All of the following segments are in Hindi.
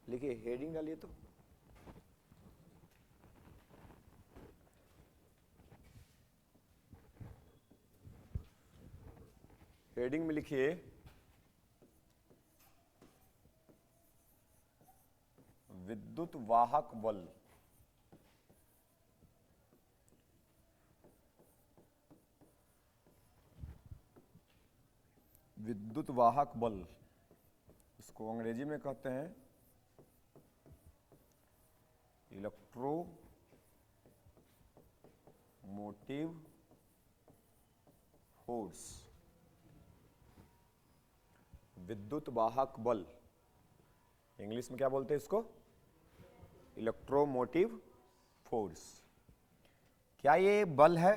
लिखिए, हेडिंग डालिए तो। हेडिंग में लिखिए विद्युत वाहक बल। विद्युत वाहक बल, इसको अंग्रेजी में कहते हैं इलेक्ट्रोमोटिव फोर्स। विद्युत वाहक बल, इंग्लिश में क्या बोलते हैं इसको? Electromotive force. क्या ये बल है?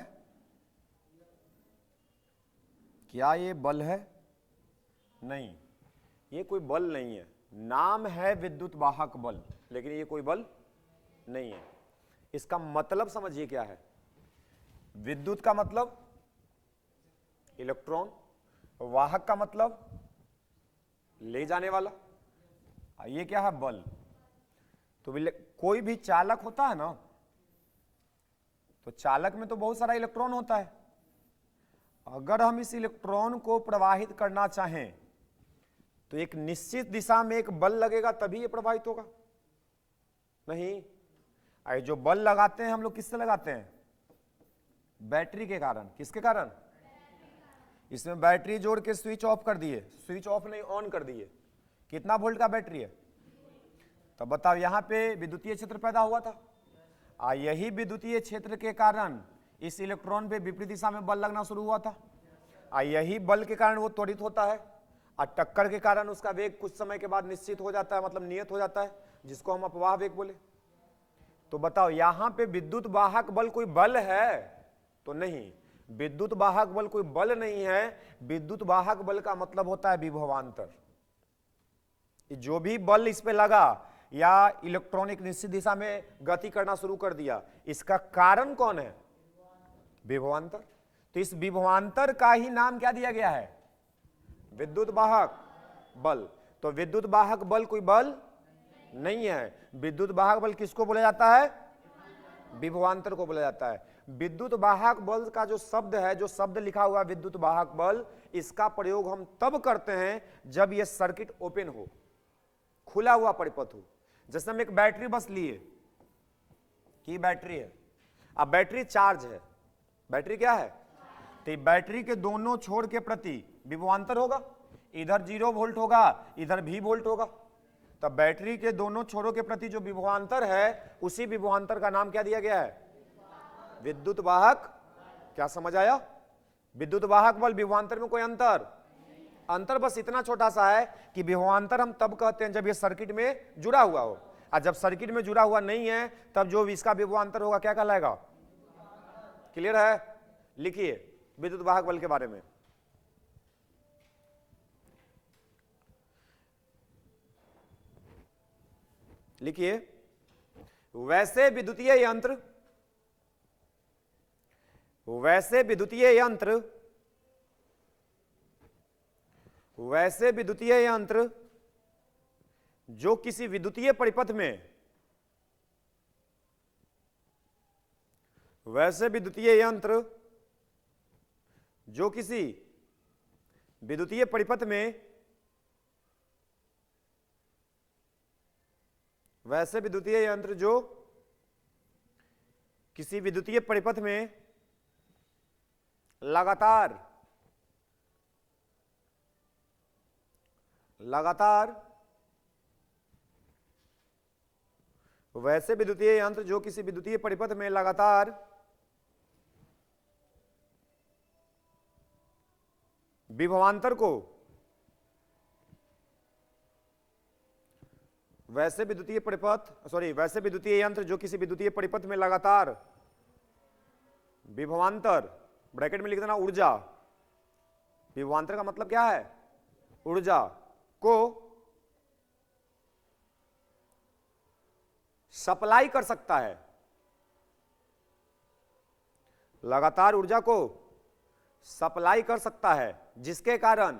क्या ये बल है? नहीं, ये कोई बल नहीं है। नाम है विद्युत वाहक बल, लेकिन ये कोई बल नहीं है। इसका मतलब समझिए क्या है। विद्युत का मतलब इलेक्ट्रॉन, वाहक का मतलब ले जाने वाला, ये क्या है? बल। तो कोई भी चालक होता है ना, तो चालक में तो बहुत सारा इलेक्ट्रॉन होता है। अगर हम इस इलेक्ट्रॉन को प्रवाहित करना चाहें तो एक निश्चित दिशा में एक बल लगेगा, तभी ये प्रवाहित होगा। नहीं, जो बल लगाते हैं हम लोग किससे लगाते हैं? बैटरी के कारण। किसके कारण? इसमें बैटरी जोड़ के स्विच ऑफ कर दिए, स्विच ऑफ नहीं ऑन कर दिए। कितना वोल्ट का बैटरी है? तब बताओ, यहां पे विद्युतीय क्षेत्र पैदा हुआ था, यही विद्युतीय क्षेत्र के कारण इस इलेक्ट्रॉन पे विपरीत दिशा में बल लगना शुरू हुआ था, यही बल के कारण वो त्वरित होता है, और टक्कर के कारण उसका वेग कुछ समय के बाद निश्चित हो जाता है, मतलब नियत हो जाता है, जिसको हम अपवाह वेग बोले। तो बताओ, यहां पे विद्युत वाहक बल कोई बल है? तो नहीं, विद्युत वाहक बल कोई बल नहीं है। विद्युत वाहक बल का मतलब होता है विभवांतर। जो भी बल इस पे लगा या इलेक्ट्रॉन एक निश्चित दिशा में गति करना शुरू कर दिया, इसका कारण कौन है? विभवांतर। तो इस विभवांतर का ही नाम क्या दिया गया है? विद्युत वाहक बल। तो विद्युत वाहक बल कोई बल नहीं है। विद्युत वाहक बल किसको बोला जाता है? विभवांतर को बोला जाता है। विद्युत वाहक बल का जो शब्द है, जो शब्द लिखा हुआ है विद्युत वाहक बल, इसका प्रयोग हम तब करते हैं जब यह सर्किट ओपन हो, खुला हुआ परिपथ हो। जैसे हम एक बैटरी बस लिए कि बैटरी है, अब बैटरी चार्ज है। बैटरी क्या है? तो बैटरी के दोनों छोर के प्रति विभवांतर होगा, इधर 0 वोल्ट होगा, इधर भी वोल्ट होगा। तब बैटरी के दोनों छोरों के प्रति जो विभवांतर है, उसी विभवांतर का नाम क्या दिया गया है? विद्युत वाहक। क्या समझ आया? विद्युत वाहक बल, विभवांतर में कोई अंतर बस इतना छोटा सा है कि विभवांतर हम तब कहते हैं जब ये सर्किट में जुड़ा हुआ हो, और जब सर्किट में जुड़ा हुआ नहीं है तब जो इसका विभवांतर होगा क्या कहलाएगा? क्लियर है? लिखिए विद्युत वाहक बल के बारे में। लिखिए, वैसे विद्युतीय यंत्र वैसे विद्युतीय यंत्र जो किसी विद्युतीय परिपथ में वैसे विद्युतीय यंत्र जो किसी विद्युतीय परिपथ में वैसे विद्युतीय यंत्र जो किसी विद्युतीय परिपथ में लगातार वैसे विद्युतीय यंत्र जो किसी विद्युतीय परिपथ में लगातार विभवांतर को वैसे विद्युतीय यंत्र जो किसी विद्युतीय परिपथ में लगातार विभवांतर, ब्रैकेट में लिख देना ऊर्जा, विभवांतर का मतलब क्या है? ऊर्जा को सप्लाई कर सकता है, लगातार ऊर्जा को सप्लाई कर सकता है, जिसके कारण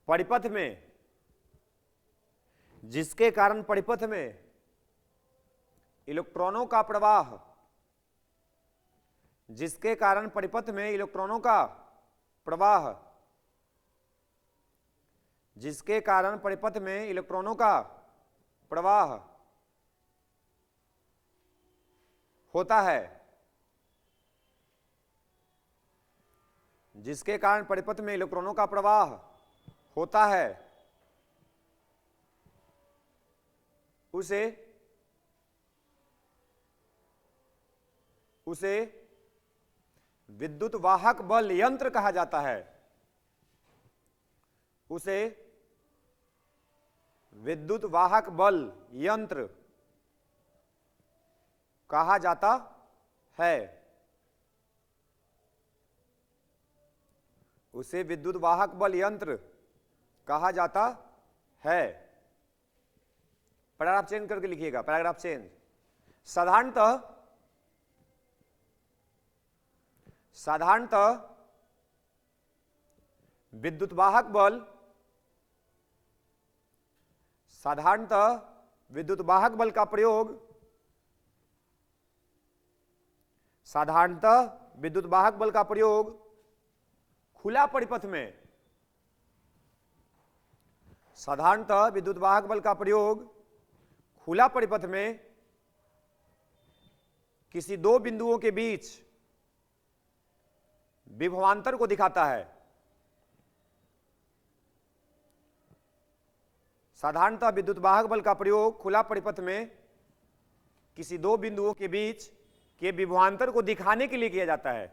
परिपथ में, जिसके कारण परिपथ में इलेक्ट्रॉनों का प्रवाह, जिसके कारण परिपथ में इलेक्ट्रॉनों का प्रवाह, जिसके कारण परिपथ में इलेक्ट्रॉनों का प्रवाह होता है, जिसके कारण परिपथ में इलेक्ट्रॉनों का प्रवाह होता है, उसे विद्युत वाहक बल यंत्र कहा जाता है। उसे विद्युत वाहक बल यंत्र कहा जाता है। उसे विद्युत वाहक बल यंत्र कहा जाता है। पैराग्राफ चेंज करके लिखिएगा, पैराग्राफ चेंज। साधारणतः विद्युत वाहक बल, साधारणतः विद्युत वाहक बल का प्रयोग, साधारणतः विद्युत वाहक बल का प्रयोग खुला परिपथ में, साधारणतः विद्युत वाहक बल का प्रयोग खुला परिपथ में किसी दो बिंदुओं के बीच विभवांतर को दिखाता है। साधारणतः विद्युत वाहक बल का प्रयोग खुला परिपथ में किसी दो बिंदुओं के बीच के विभवांतर को दिखाने के लिए किया जाता है।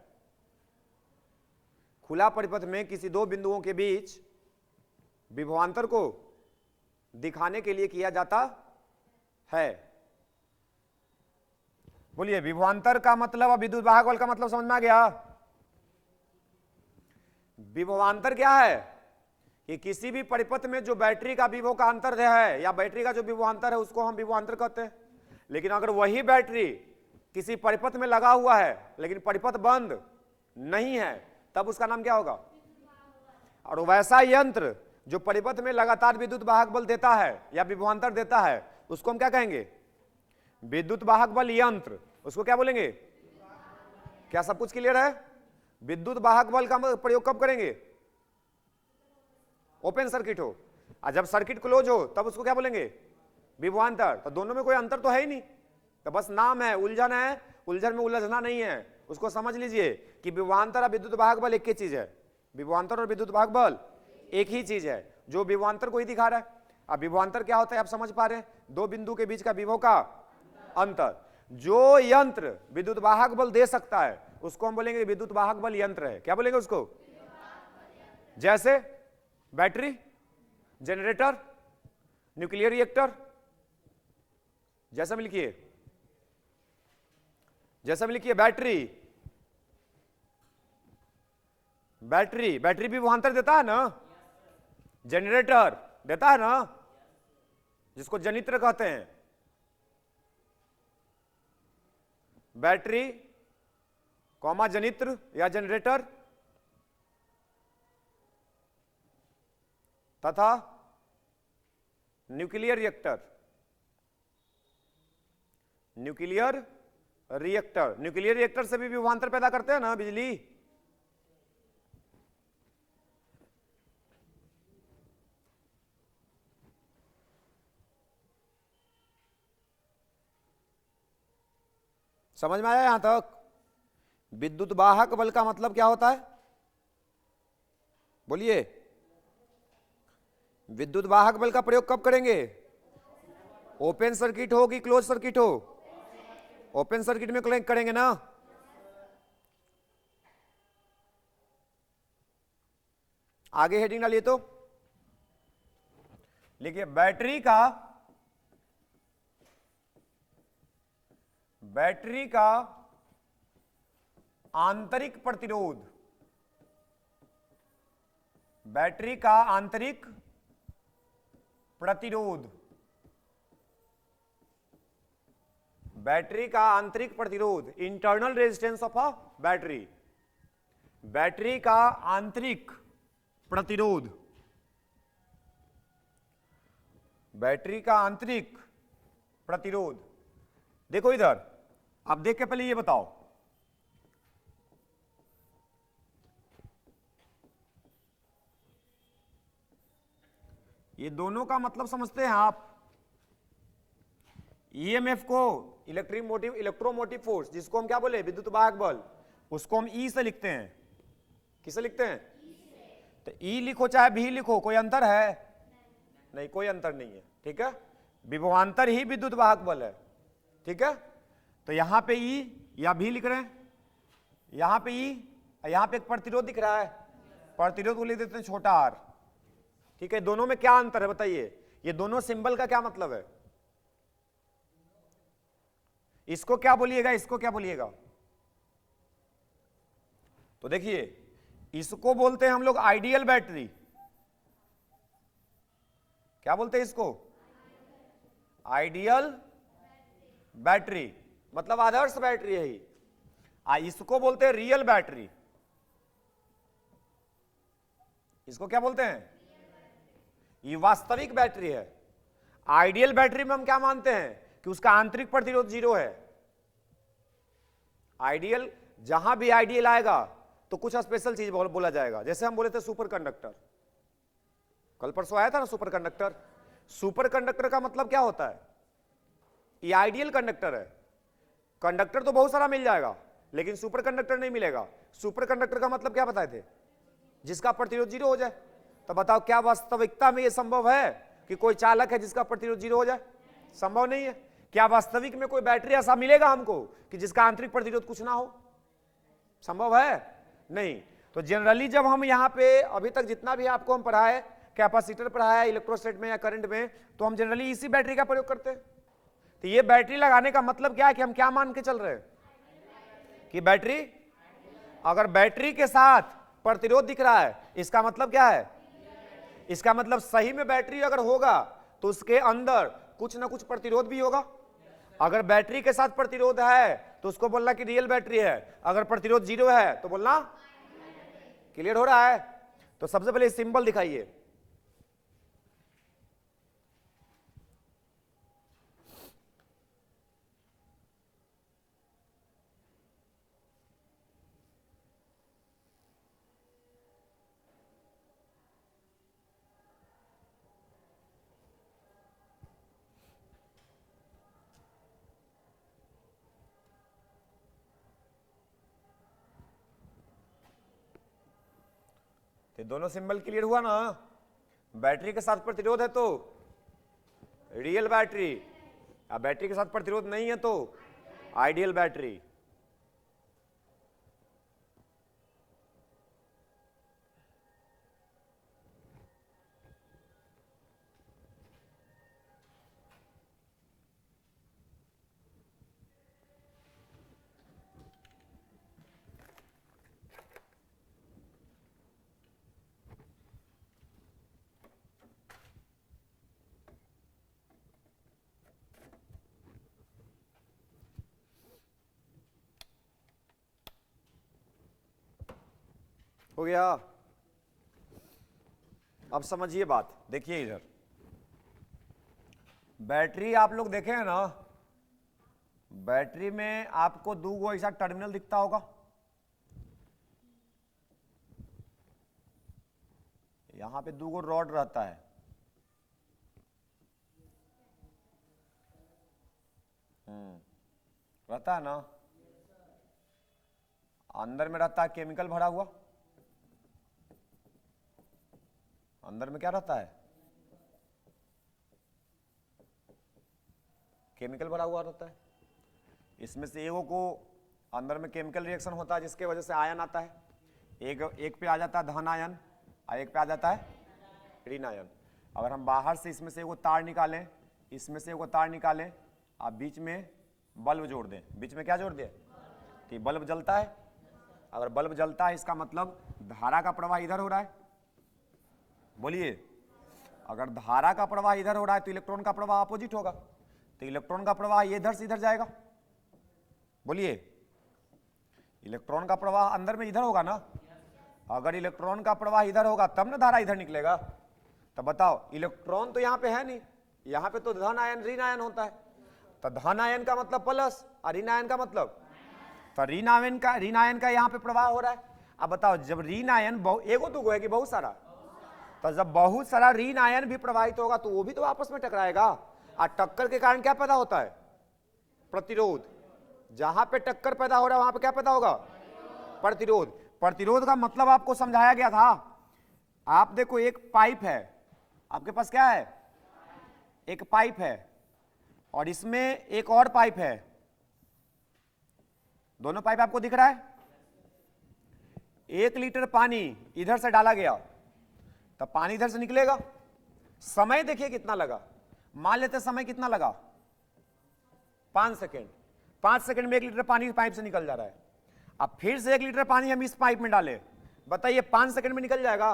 खुला परिपथ में किसी दो बिंदुओं के बीच विभवांतर को दिखाने के लिए किया जाता है। बोलिए, विभवांतर का मतलब और विद्युत वाहक बल का मतलब समझ में आ गया? विभवांतर क्या है कि किसी भी परिपथ में जो बैटरी का विभव का अंतर है या बैटरी का जो विभवांतर है उसको हम विभवांतर कहते हैं। लेकिन अगर वही बैटरी किसी परिपथ में लगा हुआ है लेकिन परिपथ बंद नहीं है तब उसका नाम क्या होगा? और वैसा यंत्र जो परिपथ में लगातार विद्युत वाहक बल देता है या विभवांतर देता है उसको हम क्या कहेंगे? विद्युत वाहक बल यंत्र। उसको क्या बोलेंगे? क्या सब कुछ क्लियर है? विद्युत वाहक बल का प्रयोग कब करेंगे? ओपन सर्किट हो, और जब सर्किट क्लोज हो तब उसको क्या बोलेंगे? विभवांतर। तो दोनों में कोई अंतर तो है ही नहीं, तो बस नाम है, उलझन है, उलझन में उलझना नहीं है। उसको समझ लीजिए कि विभवांतर और विद्युत वाहक बल एक ही चीज है। विभवांतर और विद्युत वाहक बल एक ही चीज है, जो विभवांतर को ही दिखा रहा है। अब विभवांतर क्या होता है आप समझ पा रहे हैं? दो बिंदु के बीच का विभव का अंतर। जो यंत्र विद्युत वाहक बल दे सकता है उसको हम बोलेंगे विद्युत वाहक बल यंत्र है। क्या बोलेंगे उसको? जैसे बैटरी, जनरेटर, न्यूक्लियर रिएक्टर। जैसा भी लिखिए, जैसा भी लिखिए, बैटरी, बैटरी, बैटरी भी विभवांतर देता है ना। जनरेटर देता है ना, जिसको जनित्र कहते हैं। बैटरी कॉमा जनित्र या जनरेटर तथा nuclear reactor. Nuclear reactor, nuclear reactor से भी विभवांतर पैदा करते हैं ना, बिजली। समझ में आया यहां तक? विद्युत वाहक बल का मतलब क्या होता है? बोलिए, विद्युत वाहक बल का प्रयोग कब करेंगे? ओपन सर्किट हो कि क्लोज सर्किट हो? ओपन सर्किट में करेंगे ना। आगे हेडिंग डालिए तो लिखिए, बैटरी का आंतरिक प्रतिरोध, बैटरी का आंतरिक प्रतिरोध, बैटरी का आंतरिक प्रतिरोध, internal resistance of a battery. Battery का आंतरिक प्रतिरोध बैटरी का आंतरिक प्रतिरोध। देखो इधर, आप देख के पहले ये बताओ, ये दोनों का मतलब समझते हैं आप? ईएमएफ को इलेक्ट्रोमोटिव फोर्स, जिसको हम क्या बोले, विद्युत वाहक बल, उसको हम ई से लिखते हैं। किसे लिखते हैं? तो ई लिखो चाहे भी लिखो, कोई अंतर है? नहीं, कोई अंतर नहीं है। ठीक है, विभवांतर ही विद्युत वाहक बल है। ठीक है, तो यहां पे ई या भी लिख रहे हैं, यहां पे ई, यहां पे एक प्रतिरोध दिख रहा है, प्रतिरोध को लिख देते हैं छोटा आर। ठीक है, दोनों में क्या अंतर है बताइए? ये दोनों सिंबल का क्या मतलब है? इसको क्या बोलिएगा, इसको क्या बोलिएगा? तो देखिए, इसको बोलते हैं हम लोग आइडियल बैटरी। क्या बोलते हैं इसको? आइडियल बैटरी, मतलब आदर्श बैटरी है ही। इसको बोलते हैं रियल बैटरी। इसको क्या बोलते हैं? ये वास्तविक बैटरी है। आइडियल बैटरी में हम क्या मानते हैं कि उसका आंतरिक प्रतिरोध 0 है। आइडियल, जहां भी आइडियल आएगा तो कुछ स्पेशल चीज बोला जाएगा। जैसे हम बोले थे सुपर कंडक्टर, कल परसों आया था ना सुपर कंडक्टर। सुपर कंडक्टर का मतलब क्या होता है? ये आइडियल कंडक्टर है। कंडक्टर तो बहुत सारा मिल जाएगा, लेकिन सुपर कंडक्टर नहीं मिलेगा। सुपर कंडक्टर का मतलब क्या बताए थे? जिसका प्रतिरोध 0 हो जाए। तो बताओ, क्या वास्तविकता में यह संभव है कि कोई चालक है जिसका प्रतिरोध 0 हो जाए? संभव नहीं है। क्या वास्तविक में कोई बैटरी ऐसा मिलेगा हमको कि जिसका आंतरिक प्रतिरोध कुछ ना हो? संभव है? नहीं। तो जनरली जब हम यहाँ पे अभी तक जितना भी आपको हम पढ़ाए, कैपेसिटर पढ़ाया इलेक्ट्रोस्टैट में या करंट में, तो हम जनरली इसी बैटरी का प्रयोग करते हैं। तो ये बैटरी लगाने का मतलब क्या है कि हम क्या मान के चल रहे हैं कि बैटरी, अगर बैटरी के साथ प्रतिरोध दिख रहा है, इसका मतलब क्या है? इसका मतलब सही में बैटरी अगर होगा तो उसके अंदर कुछ ना कुछ प्रतिरोध भी होगा। अगर बैटरी के साथ प्रतिरोध है तो उसको बोलना कि रियल बैटरी है। अगर प्रतिरोध 0 है तो बोलना। क्लियर हो रहा है? तो सबसे पहले सिंबल दिखाइए। तो दोनों सिंबल क्लियर हुआ ना? बैटरी के साथ प्रतिरोध है तो रियल बैटरी, अब बैटरी के साथ प्रतिरोध नहीं है तो आइडियल बैटरी। हो गया? अब समझिए बात, देखिए इधर बैटरी आप लोग देखे हैं ना, बैटरी में आपको 2 ऐसा टर्मिनल दिखता होगा। यहां पे 2 रॉड रहता है, रहता है ना। अंदर में रहता है केमिकल भरा हुआ। अंदर में क्या रहता है? केमिकल भरा हुआ रहता है। इसमें से एगो को अंदर में केमिकल रिएक्शन होता है जिसके वजह से आयन आता है। एक पे आ जाता है धन आयन और एक पे आ जाता है ऋण आयन। अगर हम बाहर से इसमें से एगो तार निकालें, इसमें से एगो तार निकालें, आप बीच में बल्ब जोड़ दें, बीच में क्या जोड़ दें? कि बल्ब जलता है। अगर बल्ब जलता है इसका मतलब धारा का प्रवाह इधर हो रहा है। बोलिए, अगर धारा का प्रवाह इधर हो रहा है तो इलेक्ट्रॉन का प्रवाह अपोजिट होगा, तो इलेक्ट्रॉन का प्रवाह ये इधर से इधर जाएगा। बोलिए, इलेक्ट्रॉन का प्रवाह अंदर में इधर होगा ना। अगर इलेक्ट्रॉन का प्रवाह इधर होगा तब ना धारा इधर निकलेगा। तो बताओ, इलेक्ट्रॉन तो यहां पे है नहीं, यहां पे तो धन आयन ऋण आयन होता है, तो धन आयन का मतलब प्लस और ऋण आयन का मतलब, तो ऋण आयन का यहाँ पे प्रवाह हो रहा है। अब बताओ जब ऋण आयन एगो दूगो है कि बहुत सारा, तो जब बहुत सारा ऋण आयन भी प्रवाहित होगा तो वो भी तो आपस में टकराएगा, और टक्कर के कारण क्या पैदा होता है, प्रतिरोध। जहां पे टक्कर पैदा हो रहा है वहां पे क्या पैदा होगा, प्रतिरोध। प्रतिरोध का मतलब आपको समझाया गया था। आप देखो एक पाइप है, आपके पास क्या है, एक पाइप है और इसमें एक और पाइप है, दोनों पाइप आपको दिख रहा है। 1 लीटर पानी इधर से डाला गया तो पानी इधर से निकलेगा। समय देखिए कितना लगा, मान लेते समय कितना लगा, 5 सेकेंड। 5 सेकेंड में 1 लीटर पानी पाइप से निकल जा रहा है। अब फिर से 1 लीटर पानी हम इस पाइप में डालें, बताइए 5 सेकेंड में निकल जाएगा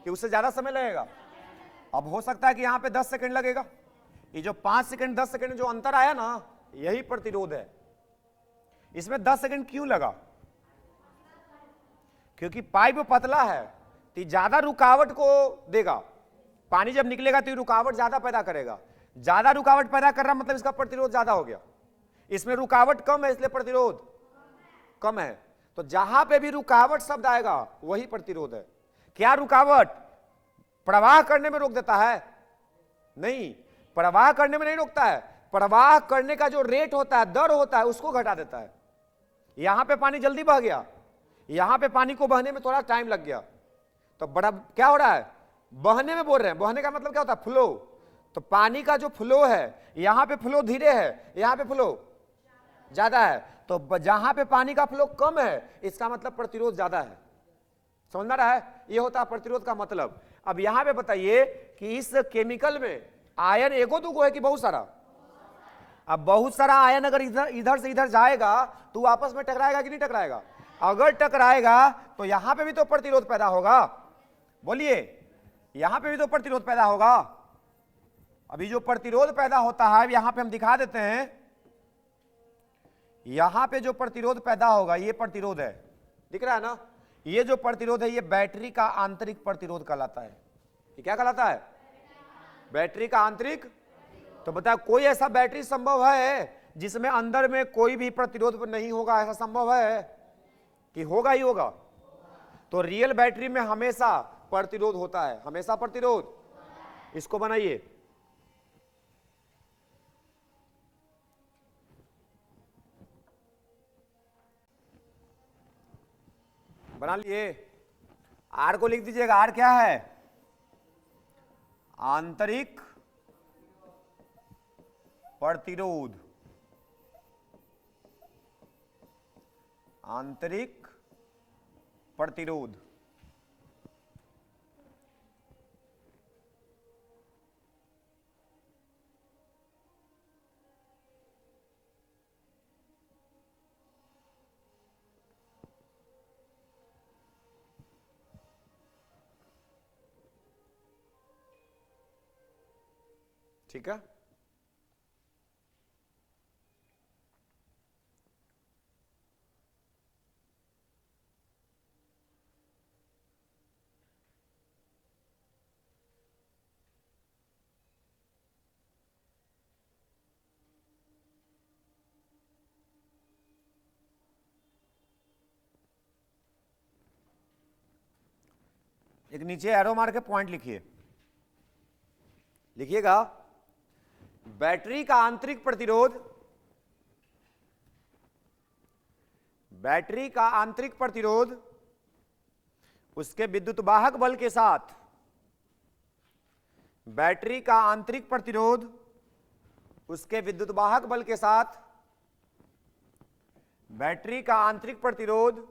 कि उससे ज्यादा समय लगेगा? अब हो सकता है कि यहां पे 10 सेकेंड लगेगा। ये जो 5 सेकेंड 10 सेकेंड जो अंतर आया ना, यही प्रतिरोध है। इसमें 10 सेकेंड क्यों लगा? क्योंकि पाइप पतला है तो ज्यादा रुकावट को देगा। पानी जब निकलेगा तो रुकावट ज्यादा पैदा करेगा, ज्यादा रुकावट पैदा कर रहा मतलब इसका प्रतिरोध ज्यादा हो गया। इसमें रुकावट कम है इसलिए प्रतिरोध कम है। तो जहां पे भी रुकावट शब्द आएगा वही प्रतिरोध है। क्या रुकावट प्रवाह करने में रोक देता है? नहीं, प्रवाह करने में नहीं रोकता है, प्रवाह करने का जो रेट होता है, दर होता है, उसको घटा देता है। यहां पे पानी जल्दी बह गया, यहां पे पानी को बहने में थोड़ा टाइम लग गया, तो बड़ा क्या हो रहा है, बहने में बोल रहे हैं। बहने का मतलब क्या होता है, फ्लो। तो पानी का जो फ्लो है, यहां पे फ्लो धीरे है, यहां पे फ्लो ज्यादा है। तो जहां पे पानी का फ्लो कम है इसका मतलब प्रतिरोध ज्यादा है। समझ में रहा है? ये होता है प्रतिरोध का मतलब। अब यहां पे बताइए कि इस केमिकल में आयन एगो दूगो है कि बहुत सारा? अब बहुत सारा आयन अगर इधर से इधर जाएगा तो आपस में टकराएगा कि नहीं टकराएगा? अगर टकराएगा तो यहां पे भी तो प्रतिरोध पैदा होगा। बोलिए, यहां पे भी तो प्रतिरोध पैदा होगा। अभी जो प्रतिरोध पैदा होता है यहां पे हम दिखा देते हैं। यहां पे जो प्रतिरोध पैदा होगा ये प्रतिरोध है, दिख रहा है ना? ये जो प्रतिरोध है ये बैटरी का आंतरिक प्रतिरोध कहलाता है। ये क्या कहलाता है? बैटरी का आंतरिक। तो बताओ कोई ऐसा बैटरी संभव है जिसमें अंदर में कोई भी प्रतिरोध नहीं होगा? ऐसा संभव है कि होगा ही होगा? तो रियल बैटरी में हमेशा प्रतिरोध होता है, हमेशा प्रतिरोध। इसको बनाइए, बना लिए। आर को लिख दीजिएगा। आर क्या है? आंतरिक प्रतिरोध। आंतरिक प्रतिरोध। ठीक है, एक नीचे एरो मार के पॉइंट लिखिए, लिखिएगा बैटरी का आंतरिक प्रतिरोध। बैटरी का आंतरिक प्रतिरोध उसके विद्युत वाहक बल के साथ, बैटरी का आंतरिक प्रतिरोध उसके विद्युत वाहक बल के साथ, बैटरी का आंतरिक प्रतिरोध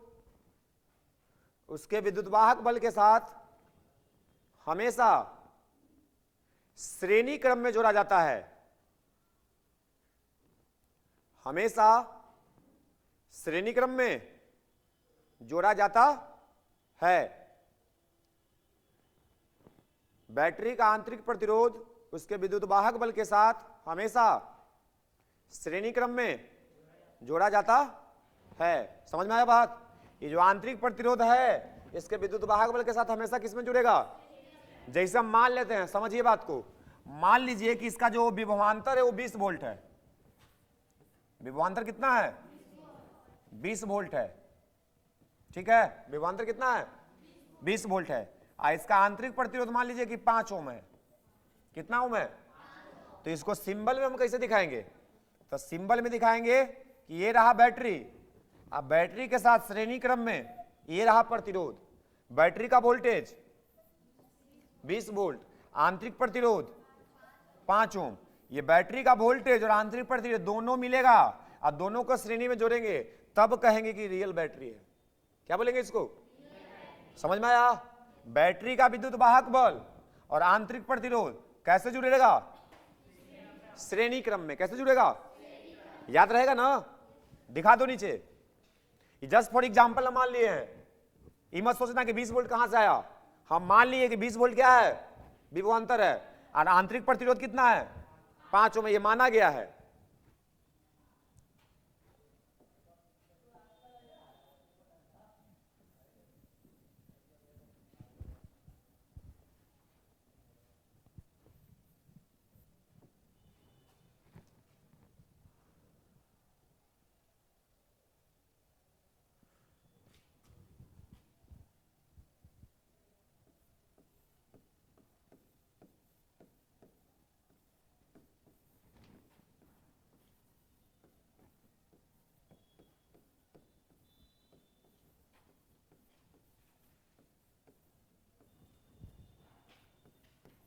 उसके विद्युत वाहक बल के साथ हमेशा श्रेणी क्रम में जोड़ा जाता है। हमेशा श्रेणी क्रम में जोड़ा जाता है। बैटरी का आंतरिक प्रतिरोध उसके विद्युत वाहक बल के साथ हमेशा श्रेणी क्रम में जोड़ा जाता है। समझ में आया बात? ये जो आंतरिक प्रतिरोध है इसके विद्युत वाहक बल के साथ हमेशा किसमें जुड़ेगा? जैसे हम मान लेते हैं, समझिए बात को, मान लीजिए कि इसका जो विभवांतर है वो 20 वोल्ट है। विभवांतर कितना है? 20 वोल्ट है। ठीक है, विभवांतर कितना है? 20 वोल्ट है। इसका आंतरिक प्रतिरोध मान लीजिए कि 5 ओम है। कितना ओम है? तो इसको सिंबल में हम कैसे दिखाएंगे? तो सिंबल में दिखाएंगे कि ये रहा बैटरी, अब बैटरी के साथ श्रेणी क्रम में ये रहा प्रतिरोध। बैटरी का वोल्टेज 20 वोल्ट, आंतरिक प्रतिरोध 5 ओम। ये बैटरी का वोल्टेज और आंतरिक प्रतिरोध दोनों मिलेगा और दोनों को श्रेणी में जोड़ेंगे, तब कहेंगे कि रियल बैटरी है। क्या बोलेंगे इसको? समझ में आया? बैटरी का विद्युत वाहक बल और आंतरिक प्रतिरोध कैसे जुड़ेगा? श्रेणी क्रम में। कैसे जुड़ेगा? याद रहेगा ना? दिखा दो नीचे। जस्ट फॉर एग्जांपल हम मान लिए हैं, ये मत सोचना कि 20 वोल्ट कहां से आया। हम मान लिए कि 20 वोल्ट क्या है? विभवांतर है। और आंतरिक प्रतिरोध कितना है? 5 ओम। ये माना गया है।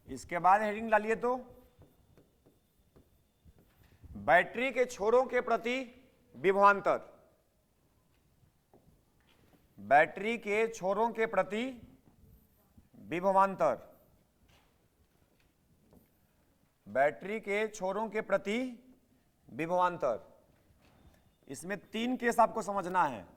इसके बाद हेडिंग डालिए तो बैटरी के छोरों के प्रति विभवांतर। बैटरी के छोरों के प्रति विभवांतर। बैटरी के छोरों के प्रति विभवांतर। इसमें 3 केस आपको समझना है।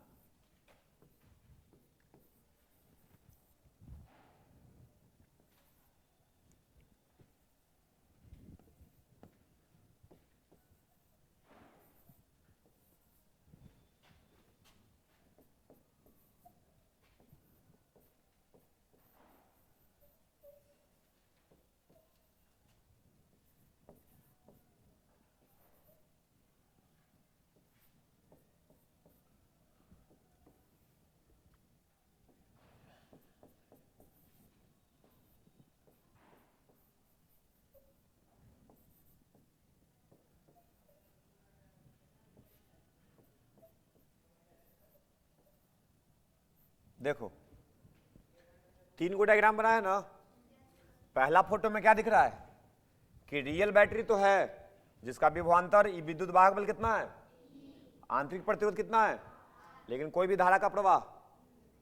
देखो 3 को डायग्राम बनाया ना। पहला फोटो में क्या दिख रहा है कि रियल बैटरी तो है जिसका विभवांतर विद्युत वाहक बल कितना है, आंतरिक प्रतिरोध कितना है, लेकिन कोई भी धारा का प्रवाह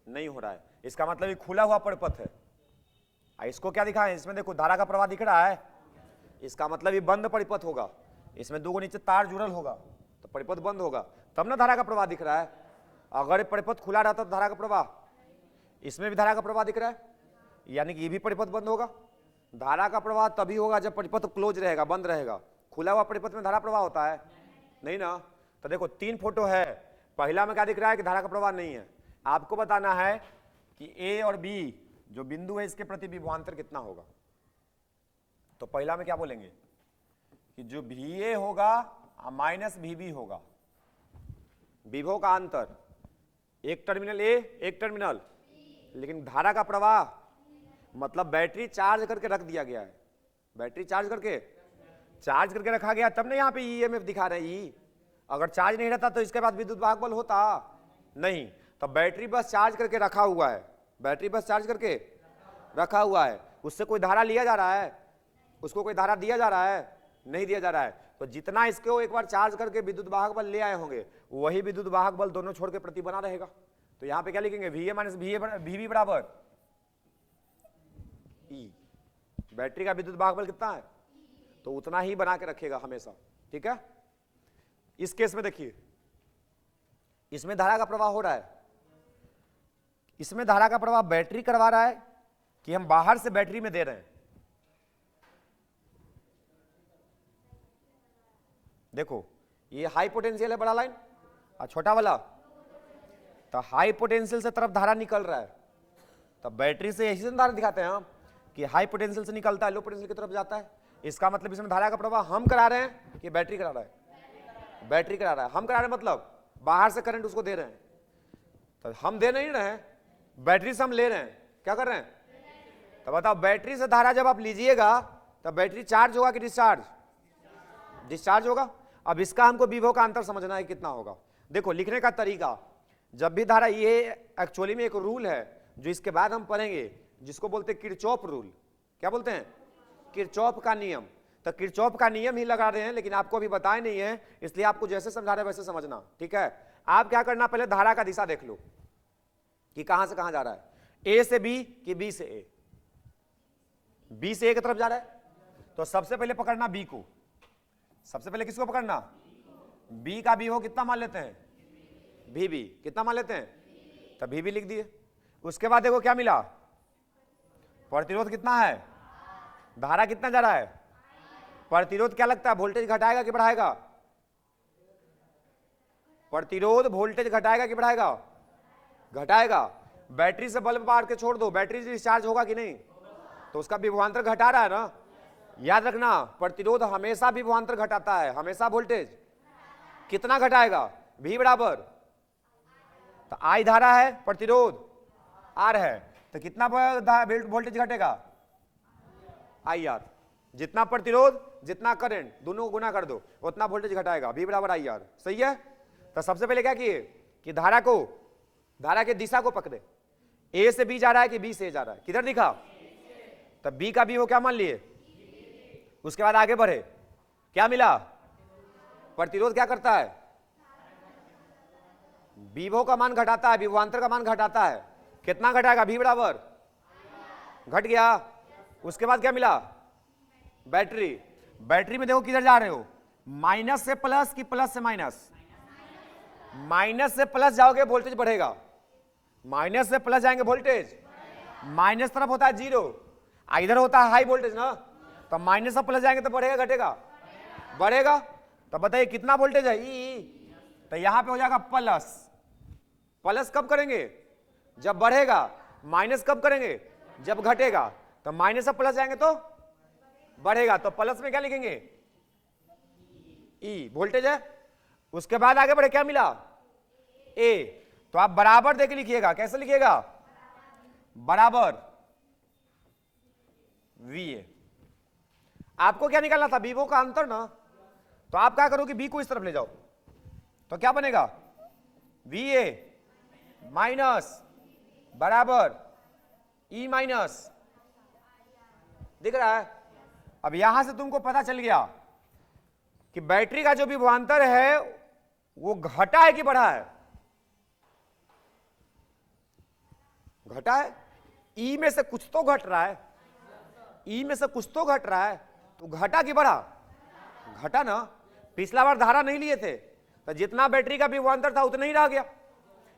नहीं हो रहा है। इसका मतलब ये खुला हुआ परिपथ है। इसको क्या दिखा है? इसमें देखो धारा का प्रवाह दिख रहा है, इसका मतलब ये बंद परिपथ होगा। इसमें 2 को नीचे तार जुड़ल होगा तो परिपथ बंद होगा, तब ना धारा का प्रवाह दिख रहा है। अगर ये परिपथ खुला रहता तो धारा का प्रवाह, इसमें भी धारा का प्रवाह दिख रहा है, यानी कि ये भी परिपथ बंद होगा। धारा का प्रवाह तभी होगा जब परिपथ क्लोज रहेगा, बंद रहेगा। खुला हुआ परिपथ में धारा प्रवाह होता है नहीं ना। तो देखो 3 फोटो है। पहला में क्या दिख रहा है कि धारा का प्रवाह नहीं है। आपको बताना है कि ए और बी जो बिंदु है इसके प्रति विभवांतर कितना होगा। तो पहला में क्या बोलेंगे कि जो VA होगा माइनस VB होगा। विभव का अंतर, एक टर्मिनल ए एक टर्मिनल, लेकिन धारा का प्रवाह मतलब बैटरी चार्ज करके रख दिया गया है। बैटरी चार्ज करके रखा गया, तब ना यहाँ पे EMF दिखा रहे हैं। अगर चार्ज नहीं रहता तो इसके बाद विद्युत वाहक बल होता नहीं। तो बैटरी बस चार्ज करके रखा हुआ है। बैटरी बस चार्ज करके रखा हुआ है, उससे कोई धारा लिया जा रहा है? उसको कोई धारा दिया जा रहा है? नहीं दिया जा रहा है। तो जितना इसको एक बार चार्ज करके विद्युत वाहक बल ले आए होंगे वही विद्युत वाहक बल दोनों छोर के प्रति बना रहेगा। तो यहां पे क्या लिखेंगे? VA माइनस VB बराबर E। बैटरी का विद्युत वाहक बल कितना है तो उतना ही बना के रखेगा हमेशा। ठीक है। इस केस में देखिए, इसमें धारा का प्रवाह हो रहा है। इसमें धारा का प्रवाह बैटरी करवा रहा है कि हम बाहर से बैटरी में दे रहे हैं। देखो ये हाई पोटेंशियल है बड़ा लाइन और छोटा वाला, तो हाई पोटेंशियल से तरफ धारा निकल रहा है। तो बैटरी से यही धारा दिखाते हैं हम कि हाई पोटेंशियल से निकलता है, लो पोटेंशियल की तरफ जाता है। इसका मतलब इसमें धारा का प्रवाह हम करा रहे हैं कि बैटरी करा रहा है? बैटरी करा रहा है। हम करा रहे हैं मतलब बाहर से करंट उसको दे रहे हैं, तो हम दे नहीं रहे हैं, बैटरी से हम ले रहे हैं। क्या कर रहे हैं? तो बताओ, बैटरी से धारा जब आप लीजिएगा तब बैटरी चार्ज होगा कि डिस्चार्ज? डिस्चार्ज होगा। अब इसका हमको विभव का अंतर समझना है कितना होगा। देखो लिखने का तरीका, जब भी धारा, ये एक्चुअली में एक रूल है जो इसके बाद हम पढ़ेंगे, जिसको बोलते हैं किरचॉफ रूल। क्या बोलते हैं? किरचॉफ का नियम। तो किरचॉफ का नियम ही लगा रहे हैं, लेकिन आपको अभी बताए नहीं है, इसलिए आपको जैसे समझा रहे हैं वैसे समझना, ठीक है। आप क्या करना, पहले धारा का दिशा देख लो कि कहां से कहां जा रहा है, ए से बी कि बी से ए। बी से ए की तरफ जा रहा है, तो सबसे पहले पकड़ना बी को। सबसे पहले किसको पकड़ना? बी का विभव कितना मान लेते हैं? भी बी कितना मान लेते हैं? तो भी बी लिख दिए। उसके बाद देखो क्या मिला, प्रतिरोध कितना है, धारा कितना जा रहा है, प्रतिरोध क्या लगता है वोल्टेज घटाएगा कि बढ़ाएगा? प्रतिरोध वोल्टेज घटाएगा कि बढ़ाएगा? घटाएगा। बैटरी से बल्ब मार के छोड़ दो, बैटरी डिस्चार्ज होगा कि नहीं? तो उसका विभवांतर घटा रहा है ना। याद रखना, प्रतिरोध हमेशा विभवांतर घटाता है, हमेशा वोल्टेज कितना घटाएगा? V बराबर, तो I धारा है, प्रतिरोध R है, तो कितना वोल्टेज घटेगा? IR। जितना प्रतिरोध जितना करंट दोनों को गुना कर दो उतना वोल्टेज घटाएगा, V बराबर IR। सही है। तो सबसे पहले क्या किए कि धारा के दिशा को पकड़े, A से B जा रहा है कि B से A जा रहा है? किधर दिखा? तब B का विभव क्या मान लिए? उसके बाद आगे बढ़े, क्या मिला? प्रतिरोध क्या करता है? विभव का मान घटाता है, विभवांतर का मान घटाता है। कितना घटाएगा? V बराबर घट गया। उसके बाद क्या मिला? बैटरी में देखो किधर जा रहे हो, माइनस से प्लस कि प्लस से माइनस? माइनस से प्लस जाओगे वोल्टेज बढ़ेगा, माइनस से प्लस जाएंगे वोल्टेज, माइनस तरफ होता है जीरो, इधर होता है हाई वोल्टेज ना, तो माइनस से प्लस जाएंगे तो बढ़ेगा घटेगा? बढ़ेगा। तो बताइए कितना वोल्टेज है? ई। तो यहां पे हो जाएगा प्लस। प्लस कब करेंगे? जब बढ़ेगा। माइनस कब करेंगे? जब घटेगा। तो माइनस से प्लस जाएंगे तो बढ़ेगा, तो प्लस में क्या लिखेंगे? ई वोल्टेज है। उसके बाद आगे बढ़े, क्या मिला? ए। तो आप बराबर देके लिखिएगा। कैसे लिखिएगा? बराबर VA। आपको क्या निकालना था? विभव का अंतर ना। तो आप क्या करोगे, बी को इस तरफ ले जाओ, तो क्या बनेगा? VA माइनस बराबर E माइनस। दिख रहा है? अब यहां से तुमको पता चल गया कि बैटरी का जो विभवांतर है वो घटा है कि बढ़ा है? घटा है। ई में से कुछ तो घट रहा है, ई में से कुछ तो घट रहा है, तो घटा कि बढ़ा? घटा ना। पिछला बार धारा नहीं लिए थे तो जितना बैटरी का विभवांतर था उतना ही रह गया।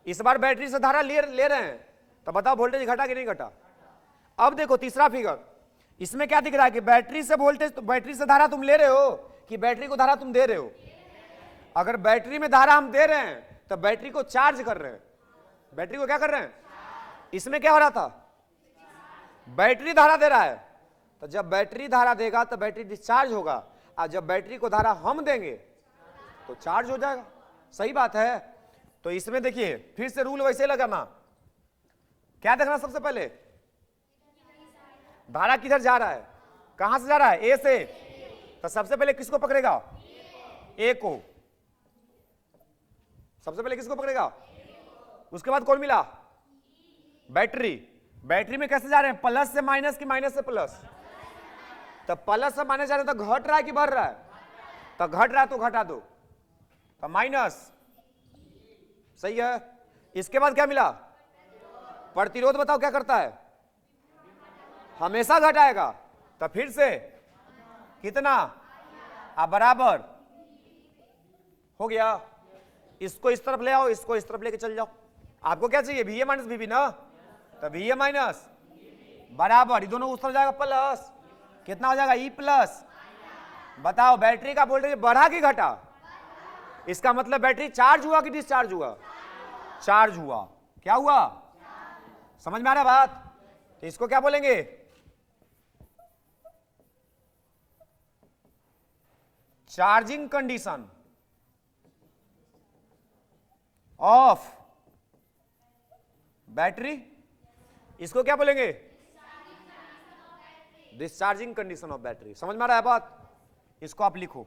इस बार बैटरी से धारा ले रहे हैं, तो बताओ वोल्टेज घटा कि नहीं घटा? अब देखो तीसरा फिगर, इसमें क्या दिख रहा है कि बैटरी से वोल्टेज, तो बैटरी से धारा तुम ले रहे हो कि बैटरी को धारा तुम दे रहे हो? अगर बैटरी में धारा हम दे रहे हैं तो बैटरी को चार्ज कर रहे हैं। बैटरी को क्या कर रहे हैं? इसमें क्या हो रहा था? बैटरी धारा दे रहा है, तो जब बैटरी धारा देगा तो बैटरी डिस्चार्ज होगा, और जब बैटरी को धारा हम देंगे तो चार्ज हो जाएगा। सही बात है। तो इसमें देखिए फिर से रूल वैसे लगाना। क्या देखना? सबसे पहले धारा किधर जा रहा है, कहां से जा रहा है? ए से। तो सबसे पहले किसको पकड़ेगा? ए को। सबसे पहले किसको पकड़ेगा? उसके बाद कौन मिला? बैटरी। बैटरी में कैसे जा रहे हैं? प्लस से माइनस कि माइनस से प्लस? तो प्लस से माइनस जा रहे हैं तो घट रहा है कि बढ़ रहा है? तो घट रहा है तो घटा दो, तो माइनस। सही है। इसके बाद क्या मिला? प्रतिरोध। बताओ क्या करता है? हमेशा घटाएगा। तो फिर से कितना? अब बराबर हो गया। इसको इस तरफ ले आओ, इसको इस तरफ लेके चल जाओ। आपको क्या चाहिए? VA माइनस VB ना। तो VA माइनस बराबर, ये दोनों उस तरफ जाएगा प्लस, कितना हो जाएगा? E plus. बताओ बैटरी का वोल्टेज बढ़ा कि घटा? इसका मतलब बैटरी चार्ज हुआ कि डिस्चार्ज हुआ? चार्ज हुआ। क्या हुआ? समझ में आ रहा बात? तो इसको क्या बोलेंगे? चार्जिंग कंडीशन ऑफ बैटरी, इसको क्या बोलेंगे? Discharging condition of battery. समझ में आ रहा है बात? इसको आप लिखो।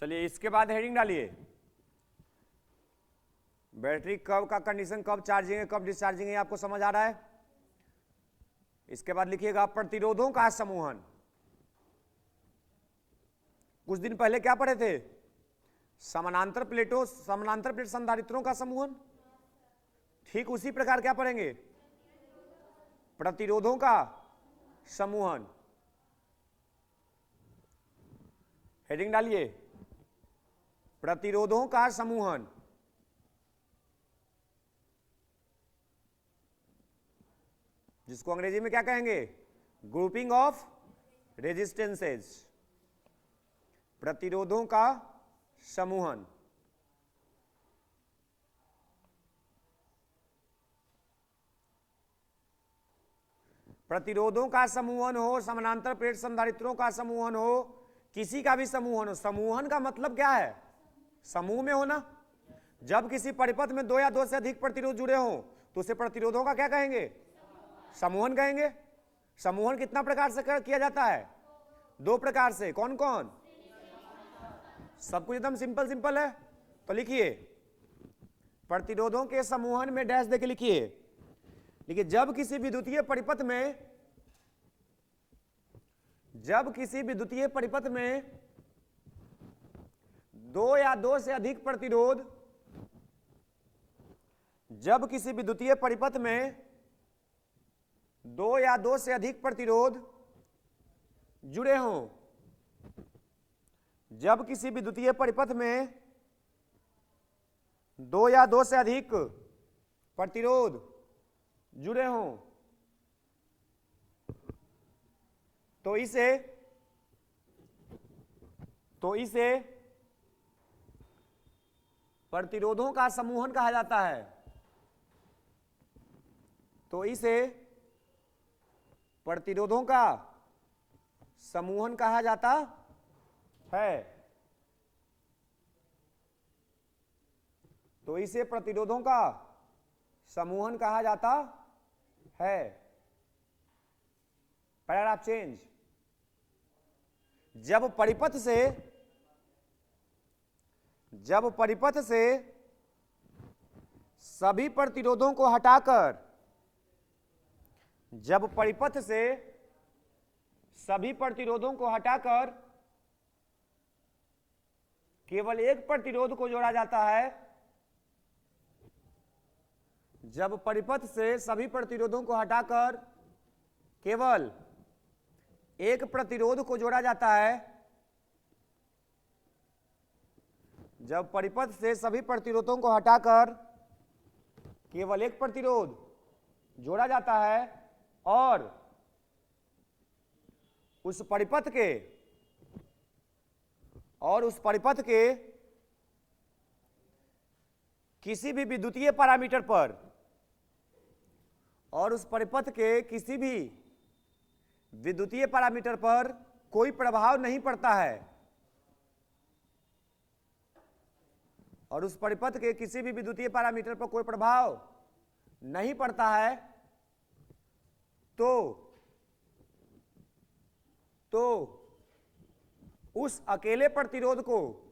चलिए इसके बाद हेडिंग डालिए, बैटरी कब का कंडीशन, कब चार्जिंग है कब डिस्चार्जिंग है, आपको समझ आ रहा है? इसके बाद लिखिएगा प्रतिरोधों का समूहन। कुछ दिन पहले क्या पढ़े थे? समानांतर प्लेट संधारित्रों का समूहन। ठीक उसी प्रकार क्या पढ़ेंगे? प्रतिरोधों का समूहन। हेडिंग डालिए, प्रतिरोधों का समूहन। जिसको अंग्रेजी में क्या कहेंगे? Grouping of resistances. प्रतिरोधों का समूहन। प्रतिरोधों का समूहन हो, समानांतर प्लेट संधारित्रों का समूहन हो, किसी का भी समूहन हो। समूहन का मतलब क्या है? समूह में होना। जब किसी परिपथ में दो या दो से अधिक प्रतिरोध जुड़े हों तो उसे प्रतिरोधों का क्या कहेंगे? समूहन कहेंगे। समूहन कितना प्रकार से किया जाता है? दो प्रकार से। कौन कौन? सब कुछ एकदम सिंपल सिंपल है। तो लिखिए, प्रतिरोधों के समूहन में डैश देके लिखिए। देखिए, जब किसी विद्युतीय परिपथ में दो या दो से अधिक प्रतिरोध, जब किसी विद्युतीय परिपथ में दो या दो से अधिक प्रतिरोध जुड़े हों, जब किसी विद्युतीय परिपथ में दो या दो से अधिक प्रतिरोध जुड़े हों तो इसे प्रतिरोधों का समूहन कहा जाता है। तो इसे प्रतिरोधों का समूहन कहा जाता है। तो इसे प्रतिरोधों का समूहन कहा जाता है। Paragraph change. जब परिपथ से सभी प्रतिरोधों को हटाकर, जब परिपथ से सभी प्रतिरोधों को हटाकर केवल एक प्रतिरोध को जोड़ा जाता है, जब परिपथ से सभी प्रतिरोधों को हटाकर केवल एक प्रतिरोध को जोड़ा जाता है, जब परिपथ से सभी प्रतिरोधों को हटाकर केवल एक प्रतिरोध जोड़ा जाता है और उस परिपथ के किसी भी विद्युतीय पैरामीटर पर, और उस परिपथ के किसी भी विद्युतीय पैरामीटर पर कोई प्रभाव नहीं पड़ता है, और उस परिपथ के किसी भी विद्युतीय पैरामीटर पर कोई प्रभाव नहीं पड़ता है, तो उस अकेले प्रतिरोध को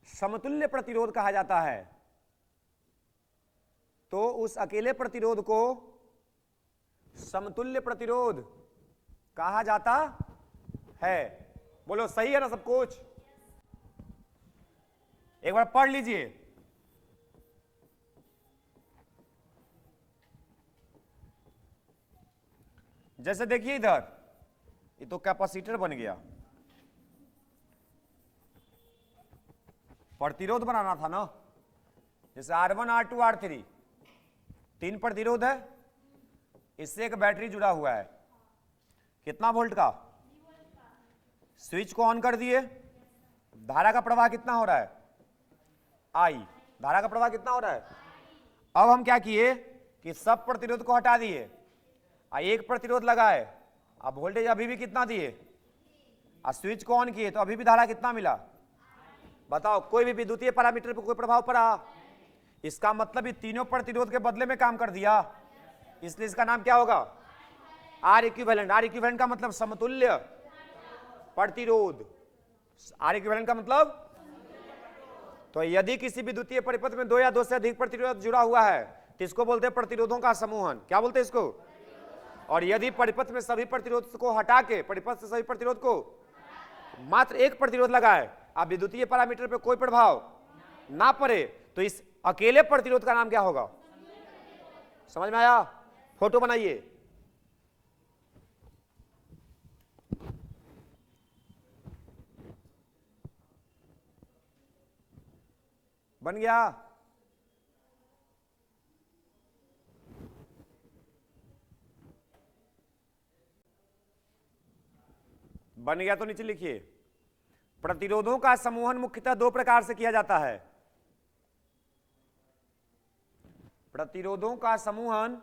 समतुल्य प्रतिरोध कहा जाता है। तो उस अकेले प्रतिरोध को समतुल्य प्रतिरोध कहा जाता है। बोलो सही है ना सब कुछ? एक बार पढ़ लीजिए। जैसे देखिए इधर, ये तो कैपेसिटर बन गया। प्रतिरोध बनाना था ना, जैसे R1 R2 R3 तीन प्रतिरोध है, इससे एक बैटरी जुड़ा हुआ है। कितना वोल्ट का? स्विच को ऑन कर दिए, धारा का प्रवाह कितना हो रहा है, आई, धारा का प्रवाह कितना हो रहा है। अब हम क्या किए कि सब प्रतिरोध को हटा दिए, एक प्रतिरोध लगाए, अब वोल्टेज अभी भी कितना दिए, स्विच को ऑन किए तो अभी भी धारा कितना मिला, बताओ। कोई भी विद्युतीय पैरामीटर पर कोई प्रभाव पड़ा, इसका मतलब ये तीनों प्रतिरोध के बदले में काम कर दिया, इसलिए इसका नाम क्या होगा, आर इक्विवेलेंट। आर इक्विवेलेंट का मतलब समतुल्य प्रतिरोध, आर इक्विवेलेंट का मतलब। तो यदि किसी विद्युतीय परिपथ में दो या दो से अधिक प्रतिरोध जुड़ा हुआ है तो इसको बोलते हैं प्रतिरोधों का समूहन। क्या बोलते हैं इसको। और यदि परिपथ में सभी प्रतिरोध को हटा के, परिपथ से सभी प्रतिरोध को मात्र एक प्रतिरोध लगाए, अब विद्युतीय पैरामीटर पे कोई प्रभाव ना पड़े, तो इस अकेले प्रतिरोध का नाम क्या होगा। समझ में आया। फोटो बनाइए। बन गया। बन गया तो नीचे लिखिए, प्रतिरोधों का समूहन मुख्यतः दो प्रकार से किया जाता है। प्रतिरोधों का समूहन,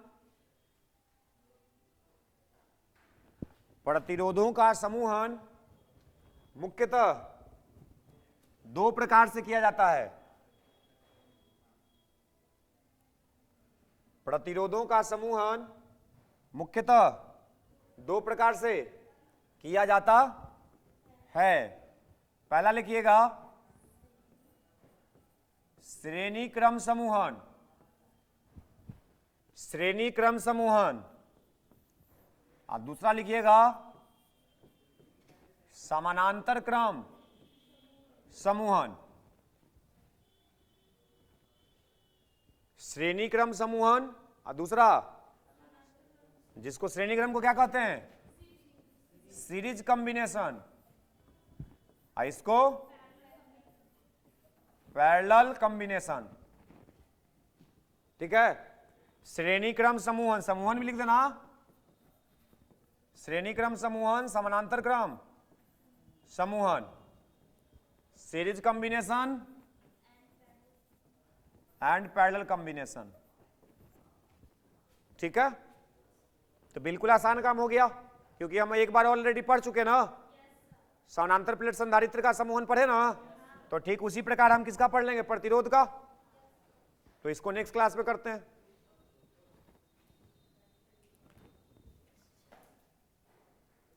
प्रतिरोधों का समूहन मुख्यतः दो प्रकार से किया जाता है। प्रतिरोधों का समूहन मुख्यतः दो प्रकार से किया जाता है। पहला लिखिएगा श्रेणी क्रम समूहन, श्रेणी क्रम समूहन, और दूसरा लिखिएगा समानांतर क्रम समूहन। श्रेणी क्रम समूहन और दूसरा, जिसको श्रेणी क्रम को क्या कहते हैं, सीरीज कॉम्बिनेशन, और इसको पैरेलल कॉम्बिनेशन। ठीक है। श्रेणी क्रम समूहन, समूहन भी लिख देना, श्रेणी क्रम समूहन, समानांतर क्रम समूहन, series combination and parallel combination. ठीक है। तो बिल्कुल आसान काम हो गया, क्योंकि हम एक बार ऑलरेडी पढ़ चुके ना, समानांतर प्लेट संधारित्र का समूहन पढ़े ना, तो ठीक उसी प्रकार हम किसका पढ़ लेंगे, प्रतिरोध का। तो इसको नेक्स्ट क्लास में करते हैं।